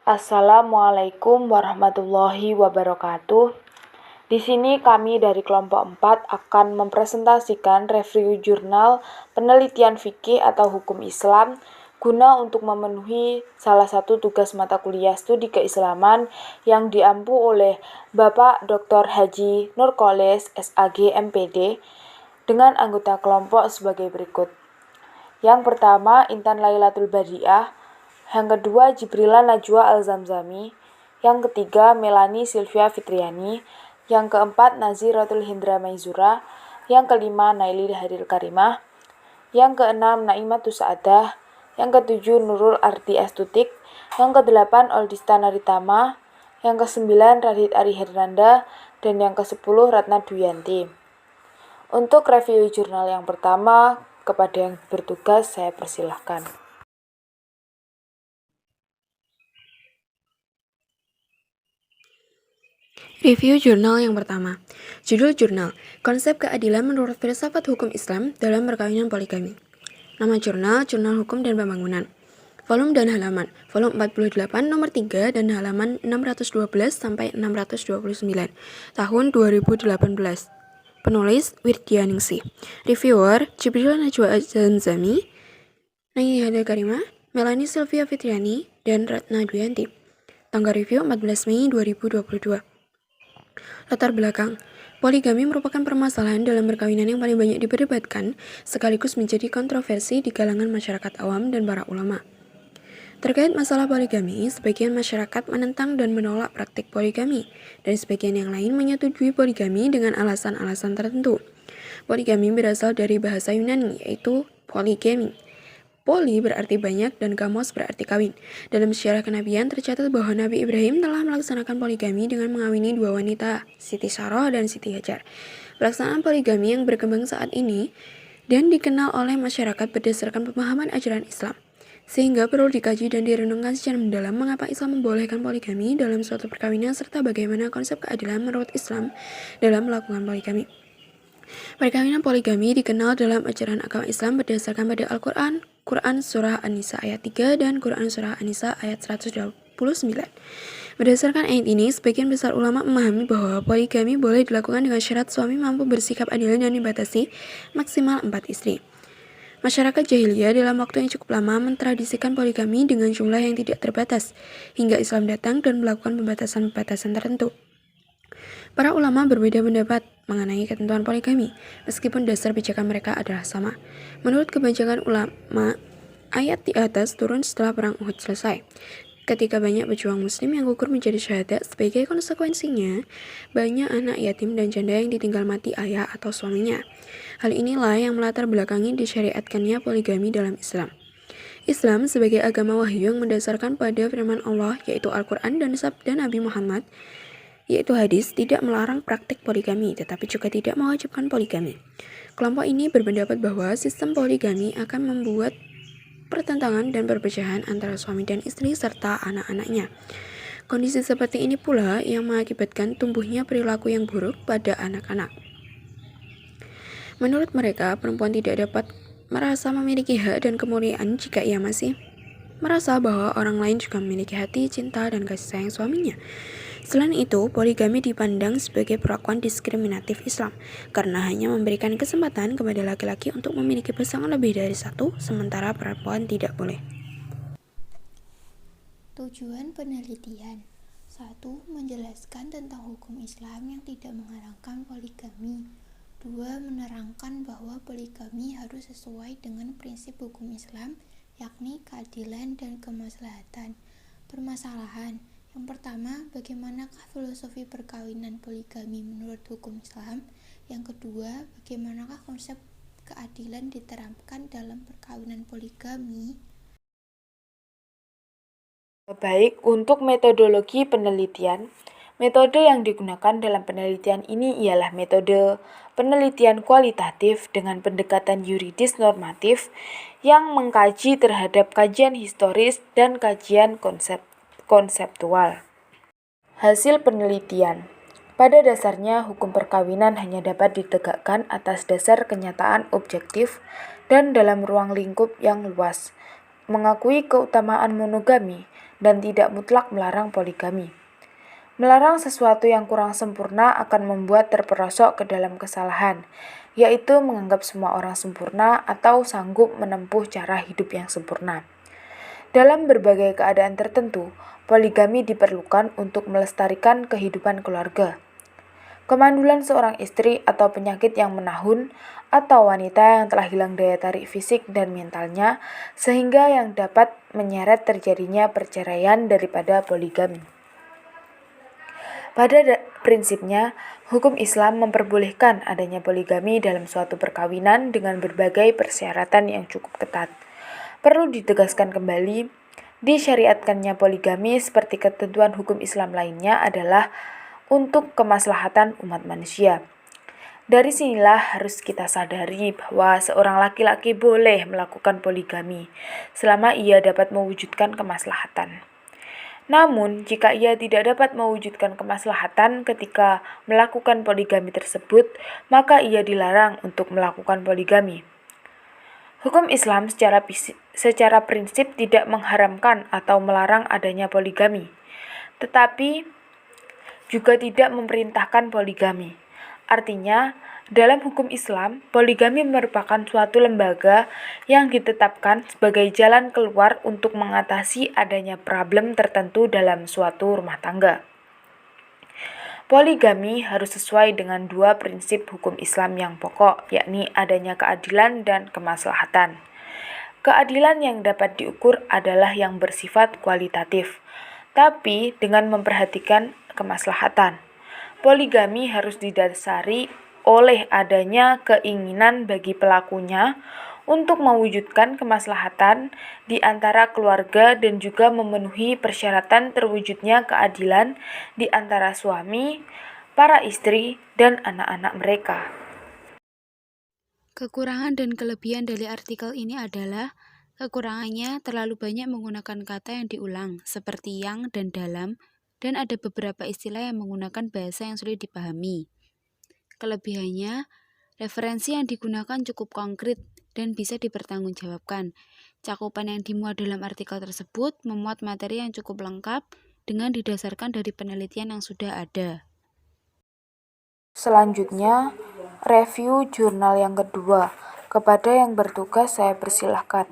Assalamualaikum warahmatullahi wabarakatuh. Di sini kami dari kelompok 4 akan mempresentasikan review jurnal penelitian fikih atau hukum Islam guna untuk memenuhi salah satu tugas mata kuliah studi keislaman yang diampu oleh Bapak Dr. Haji Nurkolis SAG MPD dengan anggota kelompok sebagai berikut. Yang pertama, Intan Lailatul Badiah. Yang kedua, Jibrila Najwa Al-Zamzami. Yang ketiga, Melani Sylvia Fitriani. Yang keempat, Naziratul Hindra Maizura. Yang kelima, Naili Haril Karimah. Yang keenam, Naimatus Saadah. Yang ketujuh, Nurul Arti Astutik. Yang kedelapan, Oldista Naritama. Yang kesembilan, Radit Ari Hernanda. Dan yang kesepuluh, Ratna Duyanti. Untuk review jurnal yang pertama, kepada yang bertugas saya persilahkan. Review jurnal yang pertama. Judul jurnal, Konsep Keadilan Menurut Filsafat Hukum Islam dalam Perkawinan Poligami. Nama jurnal, Jurnal Hukum dan Pembangunan. Volume dan halaman, volume 48 nomor 3 dan halaman 612 sampai 629, tahun 2018. Penulis, Wirdianingsih. Reviewer, Jibril Najwa Al-Zamzami, Naili Haril Karimah, Melani Sylvia Fitriani, dan Ratna Duyanti. Tanggal review 14 Mei 2022. Latar belakang, poligami merupakan permasalahan dalam perkawinan yang paling banyak diperdebatkan, sekaligus menjadi kontroversi di kalangan masyarakat awam dan para ulama. Terkait masalah poligami, sebagian masyarakat menentang dan menolak praktik poligami, dan sebagian yang lain menyetujui poligami dengan alasan-alasan tertentu. Poligami berasal dari bahasa Yunani, yaitu polygamy. Poli berarti banyak dan gamos berarti kawin. Dalam sejarah kenabian tercatat bahwa Nabi Ibrahim telah melaksanakan poligami dengan mengawini dua wanita, Siti Sarah dan Siti Hajar. Pelaksanaan poligami yang berkembang saat ini dan dikenal oleh masyarakat berdasarkan pemahaman ajaran Islam. Sehingga perlu dikaji dan direnungkan secara mendalam mengapa Islam membolehkan poligami dalam suatu perkawinan serta bagaimana konsep keadilan menurut Islam dalam melakukan poligami. Perkawinan poligami dikenal dalam ajaran agama Islam berdasarkan pada Al-Quran, Quran Surah An-Nisa ayat 3 dan Quran Surah An-Nisa ayat 129. Berdasarkan ayat ini, sebagian besar ulama memahami bahwa poligami boleh dilakukan dengan syarat suami mampu bersikap adil dan dibatasi maksimal 4 istri. Masyarakat jahiliyah dalam waktu yang cukup lama mentradisikan poligami dengan jumlah yang tidak terbatas, hingga Islam datang dan melakukan pembatasan-pembatasan tertentu. Para ulama berbeda pendapat mengenai ketentuan poligami, meskipun dasar pijakan mereka adalah sama. Menurut kebanyakan ulama, ayat di atas turun setelah perang Uhud selesai. Ketika banyak pejuang muslim yang gugur menjadi syahadat, sebagai konsekuensinya, banyak anak yatim dan janda yang ditinggal mati ayah atau suaminya. Hal inilah yang melatar belakangi disyariatkannya poligami dalam Islam. Islam sebagai agama wahyu yang mendasarkan pada firman Allah, yaitu Al-Quran dan sabda Nabi Muhammad, yaitu hadis, tidak melarang praktik poligami, tetapi juga tidak mewajibkan poligami. Kelompok ini berpendapat bahwa sistem poligami akan membuat pertentangan dan perpecahan antara suami dan istri serta anak-anaknya. Kondisi seperti ini pula yang mengakibatkan tumbuhnya perilaku yang buruk pada anak-anak. Menurut mereka, perempuan tidak dapat merasa memiliki hak dan kemuliaan jika ia masih merasa bahwa orang lain juga memiliki hati, cinta, dan kasih sayang suaminya. Selain itu, poligami dipandang sebagai perlakuan diskriminatif Islam, karena hanya memberikan kesempatan kepada laki-laki untuk memiliki pasangan lebih dari satu, sementara perempuan tidak boleh. Tujuan penelitian 1. Menjelaskan tentang hukum Islam yang tidak menghalalkan poligami. 2. Menerangkan bahwa poligami harus sesuai dengan prinsip hukum Islam, yakni keadilan dan kemaslahatan. Permasalahan. Yang pertama, bagaimanakah filosofi perkawinan poligami menurut hukum Islam? Yang kedua, bagaimanakah konsep keadilan diterapkan dalam perkawinan poligami? Baik, untuk metodologi penelitian, metode yang digunakan dalam penelitian ini ialah metode penelitian kualitatif dengan pendekatan yuridis normatif yang mengkaji terhadap kajian historis dan kajian konseptual. Hasil penelitian. Pada dasarnya, hukum perkawinan hanya dapat ditegakkan atas dasar kenyataan objektif dan dalam ruang lingkup yang luas, mengakui keutamaan monogami, dan tidak mutlak melarang poligami. Melarang sesuatu yang kurang sempurna akan membuat terperosok ke dalam kesalahan, yaitu menganggap semua orang sempurna atau sanggup menempuh cara hidup yang sempurna. Dalam berbagai keadaan tertentu, poligami diperlukan untuk melestarikan kehidupan keluarga. Kemandulan seorang istri atau penyakit yang menahun, atau wanita yang telah hilang daya tarik fisik dan mentalnya, sehingga yang dapat menyeret terjadinya perceraian daripada poligami. Pada prinsipnya, hukum Islam memperbolehkan adanya poligami dalam suatu perkawinan dengan berbagai persyaratan yang cukup ketat. Perlu ditegaskan kembali, disyariatkannya poligami seperti ketentuan hukum Islam lainnya adalah untuk kemaslahatan umat manusia. Dari sinilah harus kita sadari bahwa seorang laki-laki boleh melakukan poligami selama ia dapat mewujudkan kemaslahatan. Namun, jika ia tidak dapat mewujudkan kemaslahatan ketika melakukan poligami tersebut, maka ia dilarang untuk melakukan poligami. Hukum Islam secara prinsip tidak mengharamkan atau melarang adanya poligami, tetapi juga tidak memerintahkan poligami. Artinya, dalam hukum Islam, poligami merupakan suatu lembaga yang ditetapkan sebagai jalan keluar untuk mengatasi adanya problem tertentu dalam suatu rumah tangga. Poligami harus sesuai dengan dua prinsip hukum Islam yang pokok, yakni adanya keadilan dan kemaslahatan. Keadilan yang dapat diukur adalah yang bersifat kualitatif, tapi dengan memperhatikan kemaslahatan. Poligami harus didasari oleh adanya keinginan bagi pelakunya untuk mewujudkan kemaslahatan di antara keluarga dan juga memenuhi persyaratan terwujudnya keadilan di antara suami, para istri, dan anak-anak mereka. Kekurangan dan kelebihan dari artikel ini adalah kekurangannya terlalu banyak menggunakan kata yang diulang, seperti yang dan dalam, dan ada beberapa istilah yang menggunakan bahasa yang sulit dipahami. Kelebihannya, referensi yang digunakan cukup konkret dan bisa dipertanggungjawabkan. Cakupan yang dimuat dalam artikel tersebut memuat materi yang cukup lengkap dengan didasarkan dari penelitian yang sudah ada. Selanjutnya, review jurnal yang kedua. Kepada yang bertugas saya persilahkan.